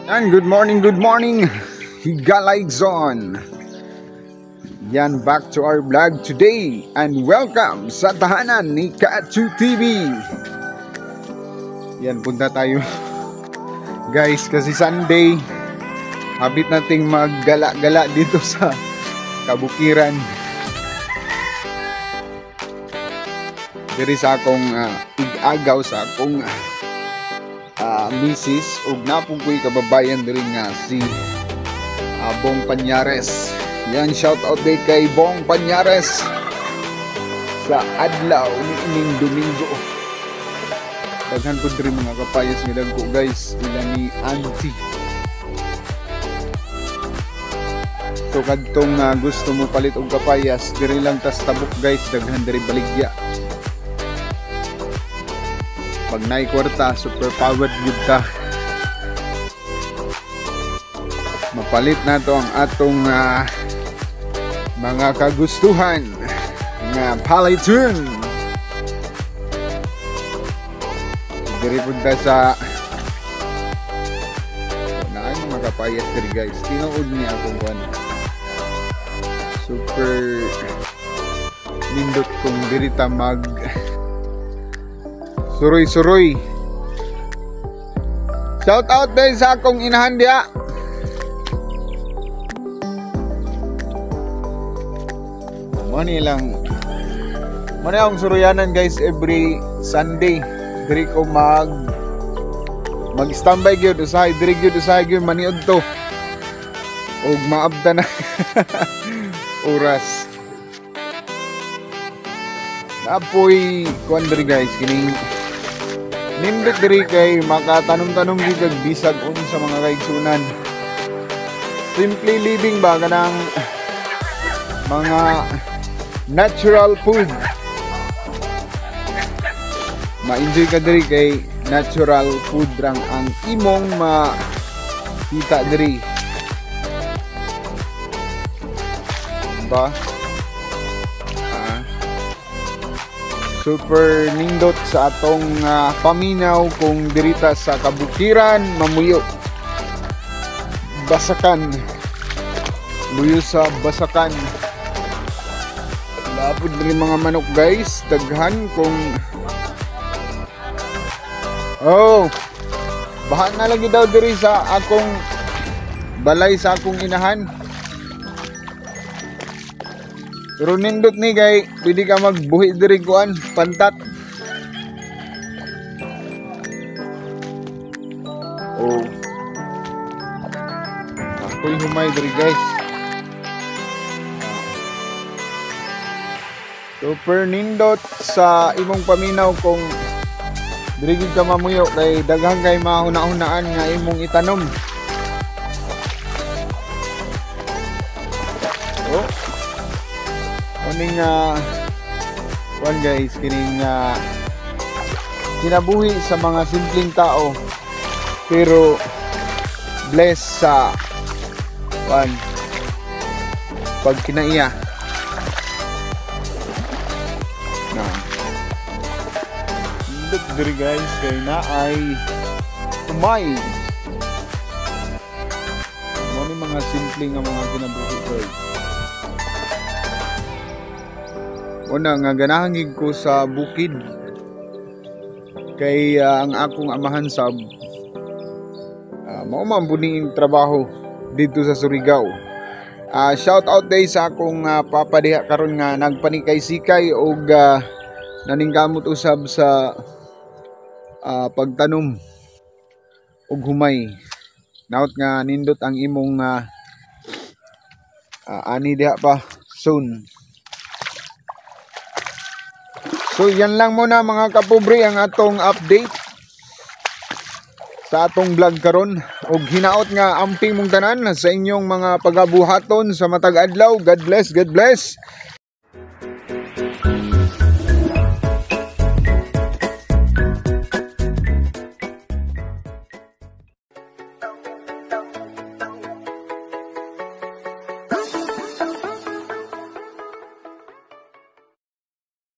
And good morning, Higalay Zone. Yan, back to our vlog today and welcome sa tahanan ni Katsu TV. Yan, punta tayo guys kasi Sunday. Habit nating maggala-gala dito sa kabukiran. Diri sa akong ig-agaw sa akong misis ug napong ko'y kababayan diri nga si Bong Panyares. Yan, shout out day kay Bong Panyares sa adlaw ni ining Domingo. Daghan po diri mga kapayas nga dagko guys, ila ni Auntie. So kadtong gusto mo palit og kapayas, diri lang tas tabok guys, daghan diri baligya. Pag naay kwarta, super powered good ka. Mapalit na to ang atong mga kagustuhan nga paliton. Diri punta sa naay mga kapayas diri guys. Tinuod niya akong kuan. Super nindot kung diri ta mag suroy-suroy. Shout out din sa akong inahan diya. Money lang. Money akong suroyanan guys every Sunday. Diri ko mag-standby gyud usahay diri gyud usahay gyud maniud to. Og maabta na oras. Apoy kuan diri guys kining nindot diri kay makatanom-tanom gyud bisag unsa mga kaigsunan. Simply living ba kanang mga natural food. Ma-enjoy ka diri kay natural food rang ang imong makita diri. Ba? Super nindot sa atong paminaw kung dirita sa kabukiran, mamuyo. Basakan. Luyo sa basakan. Lapod rin mga manok guys, daghan kung bahan na lagi daw diri sa akong balay sa akong inahan. Pero nindot ni kay pwede ka magbuhi diri kuan pantat. Ako'y humay diri guys. Super nindot sa imong paminaw kung diri gid ka mamuyo kay daghang kay mahuna-hunaan nga imong itanom. Kining one guys, kining kinabuhi sa mga simpleng tao pero blessed sa one pag kinaiya na hindot diri guys kay na ay umay mo ni mga simpleng nga mga kinabuhi guys. Una nga ganahangig ko sa bukid kay ang akong amahan sab mao man buning trabaho dito sa Surigao. Shout out day sa akong papa diha karon nga nagpanikay-sikay og naningkamot usab sa pagtanom og humay. Naot nga nindot ang imong ani diha pa soon. So yan lang muna mga kapobre ang atong update sa atong vlog karon og hinaot nga amping mong tanan sa inyong mga pagabuhaton sa matag adlaw. God bless, God bless.